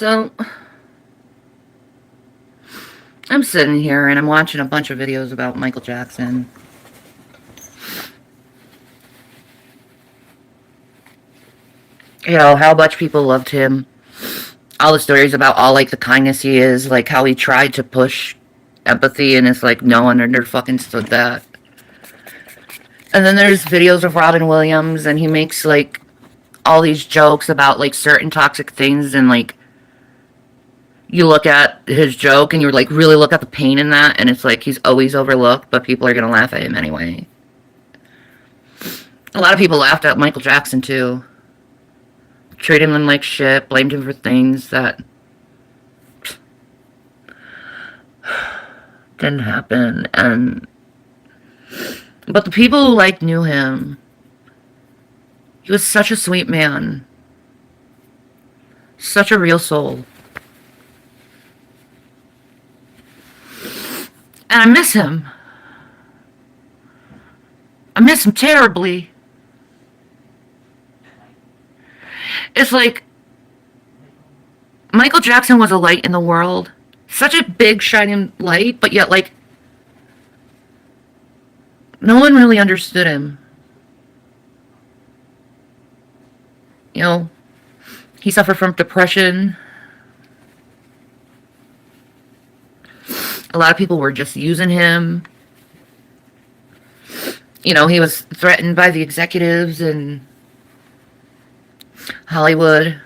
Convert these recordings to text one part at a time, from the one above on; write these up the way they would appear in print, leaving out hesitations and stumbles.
So, I'm sitting here and I'm watching a bunch of videos about Michael Jackson. You know, how much people loved him. All the stories about all, like, the kindness he is. Like, how he tried to push empathy and it's like, no one under fucking stood that. And then there's videos of Robin Williams and he makes, like, all these jokes about, like, certain toxic things and, like, you look at his joke and you like really look at the pain in that and it's like he's always overlooked but people are gonna laugh at him anyway. A lot of people laughed at Michael Jackson too, treated him like shit, blamed him for things that didn't happen. And but the people who like knew him, he was such a sweet man, such a real soul. And I miss him. I miss him terribly. It's like Michael Jackson was a light in the world. Such a big shining light, but yet like no one really understood him. You know, he suffered from depression. A lot of people were just using him. You know, he was threatened by the executives in Hollywood.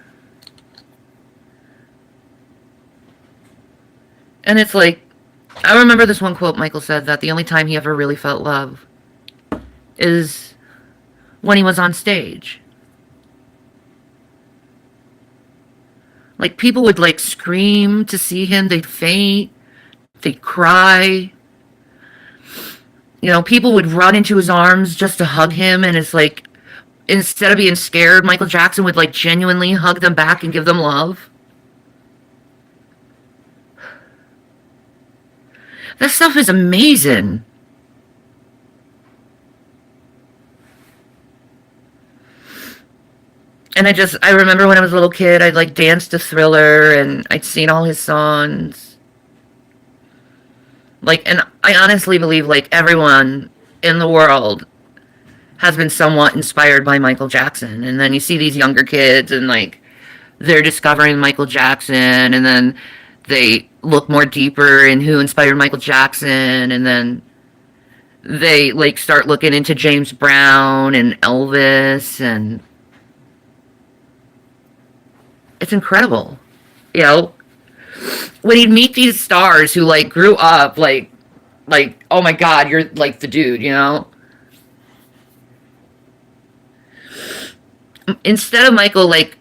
And it's like, I remember this one quote Michael said that the only time he ever really felt love is when he was on stage. Like, people would, like, scream to see him. They'd faint. They'd cry. You know, people would run into his arms just to hug him. And it's like, instead of being scared, Michael Jackson would, like, genuinely hug them back and give them love. That stuff is amazing. And I remember when I was a little kid, I'd like dance to Thriller and I'd seen all his songs. Like, and I honestly believe like everyone in the world has been somewhat inspired by Michael Jackson. And then you see these younger kids and like they're discovering Michael Jackson and then they look more deeper in who inspired Michael Jackson and then they like start looking into James Brown and Elvis and it's incredible. You know, when you meet these stars who like grew up like oh my god, you're like the dude, you know? Instead of Michael like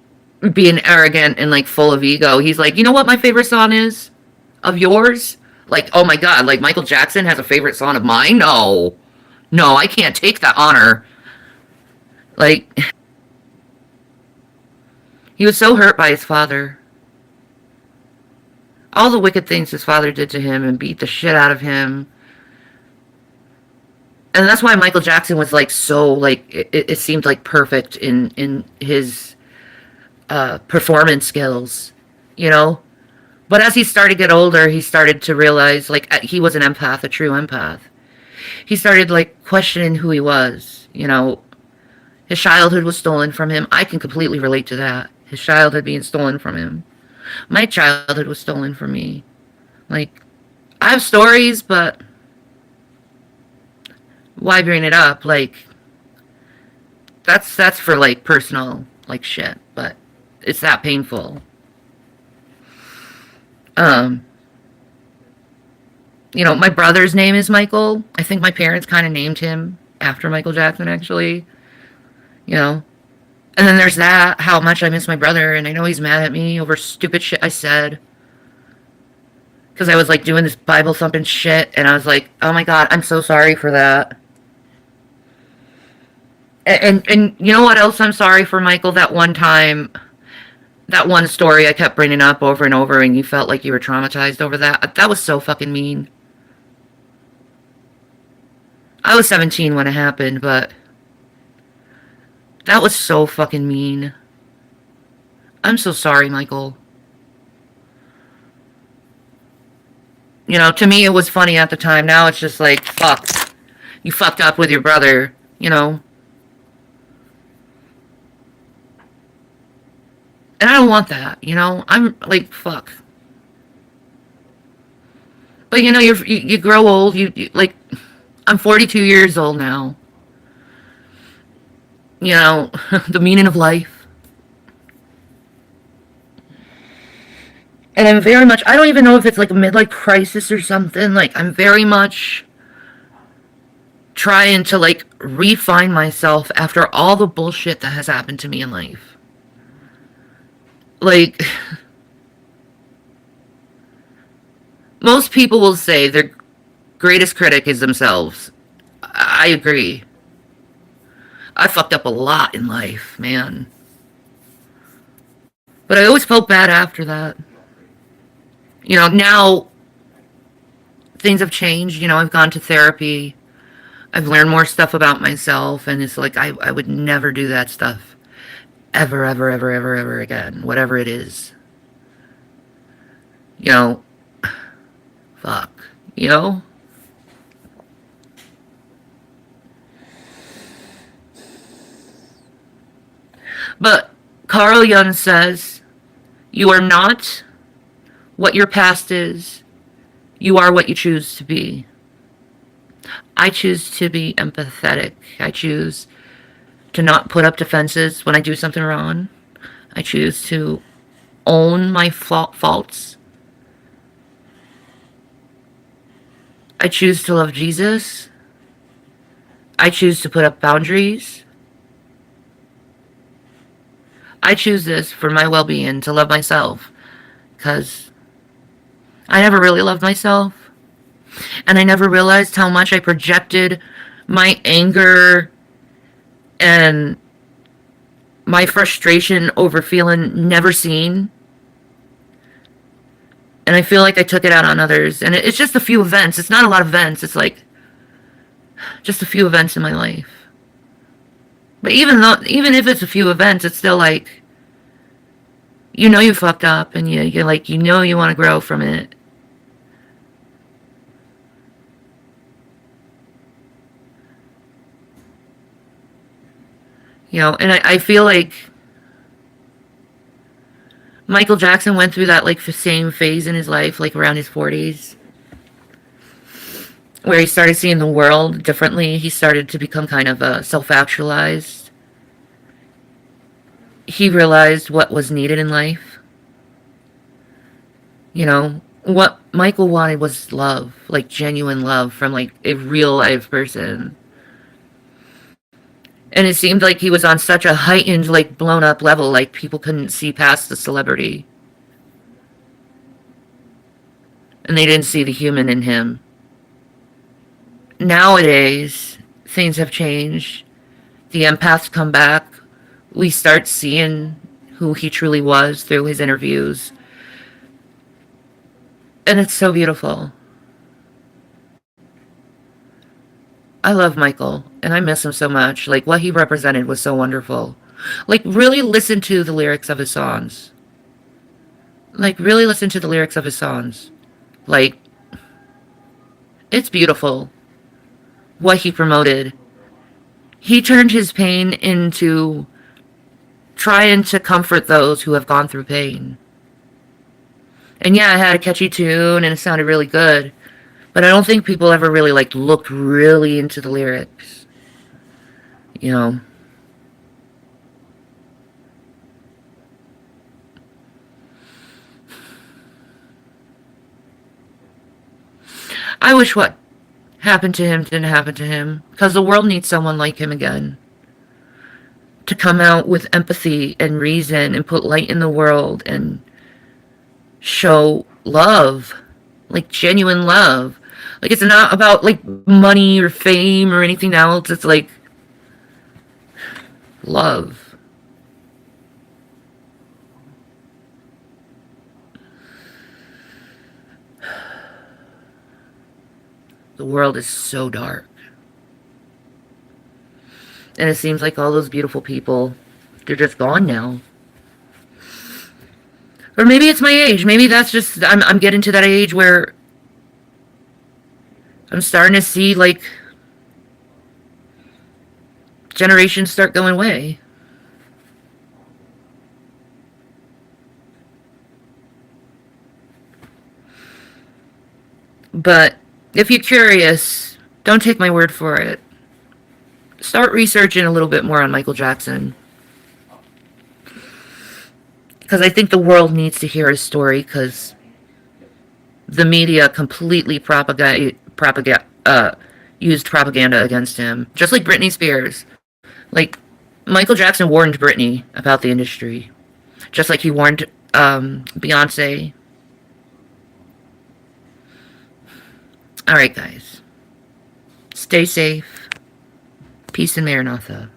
being arrogant and like full of ego, he's like, you know what my favorite song is of yours? Like, oh my god, like Michael Jackson has a favorite song of mine? No. No, I can't take that honor. Like, he was so hurt by his father. All the wicked things his father did to him and beat the shit out of him. And that's why Michael Jackson was like so like it seemed like perfect in his performance skills, you know. But as he started to get older, he started to realize like he was an empath, a true empath. He started like questioning who he was, you know. His childhood was stolen from him. I can completely relate to that. His childhood being stolen from him. My childhood was stolen from me. Like, I have stories, but why bring it up? Like, that's for like personal like shit, but it's that painful. Um, you know, my brother's name is Michael. I think my parents kind of named him after Michael Jackson, actually. You know, and then there's that, how much I miss my brother, and I know he's mad at me over stupid shit I said. Because I was, like, doing this Bible-thumping shit, and I was like, oh my god, I'm so sorry for that. And you know what else I'm sorry for, Michael? That one time, that one story I kept bringing up over and over, and you felt like you were traumatized over that. That was so fucking mean. I was 17 when it happened, but that was so fucking mean. I'm so sorry, Michael. You know, to me it was funny at the time. Now it's just like, fuck. You fucked up with your brother, you know? And I don't want that, you know? I'm like, fuck. But you know, you grow old, you like, I'm 42 years old now. You know, the meaning of life. And I'm very much, I don't even know if it's like a midlife crisis or something. Like, I'm very much trying to like refine myself after all the bullshit that has happened to me in life. Like, most people will say their greatest critic is themselves. I agree. I fucked up a lot in life, man. But I always felt bad after that. You know, now things have changed. You know, I've gone to therapy. I've learned more stuff about myself. And it's like, I would never do that stuff. Ever, ever, ever, ever, ever again. Whatever it is. You know, fuck. You know? But Carl Jung says, you are not what your past is. You are what you choose to be. I choose to be empathetic. I choose to not put up defenses when I do something wrong. I choose to own my faults. I choose to love Jesus. I choose to put up boundaries. I choose this for my well-being, to love myself. Because I never really loved myself. And I never realized how much I projected my anger and my frustration over feeling never seen. And I feel like I took it out on others. And it's just a few events. It's not a lot of events. It's like just a few events in my life. But even if it's a few events, it's still like, you know, you fucked up, and you're like, you know, you want to grow from it. You know, and I feel like Michael Jackson went through that like the same phase in his life, like around his 40s, where he started seeing the world differently. He started to become kind of self-actualized. He realized what was needed in life. You know, what Michael wanted was love, like genuine love from like a real life person. And it seemed like he was on such a heightened, like blown up level, like people couldn't see past the celebrity. And they didn't see the human in him. Nowadays, things have changed. The empaths come back. We start seeing who he truly was through his interviews. And it's so beautiful. I love Michael, and I miss him so much. Like, what he represented was so wonderful. Like, really listen to the lyrics of his songs. Like, really listen to the lyrics of his songs. Like, it's beautiful what he promoted. He turned his pain into trying to comfort those who have gone through pain. And yeah, it had a catchy tune and it sounded really good. But I don't think people ever really like looked really into the lyrics. You know. I wish what happened to him didn't happen to him. Because the world needs someone like him again. To come out with empathy and reason and put light in the world and show love. Like genuine love. Like, it's not about like money or fame or anything else. It's like love. The world is so dark. And it seems like all those beautiful people, they're just gone now. Or maybe it's my age. Maybe that's just, I'm getting to that age where I'm starting to see like generations start going away. But if you're curious, don't take my word for it. Start researching a little bit more on Michael Jackson. Because I think the world needs to hear his story because the media completely used propaganda against him. Just like Britney Spears. Like, Michael Jackson warned Britney about the industry. Just like he warned Beyonce. Alright, guys. Stay safe. Peace and Maranatha.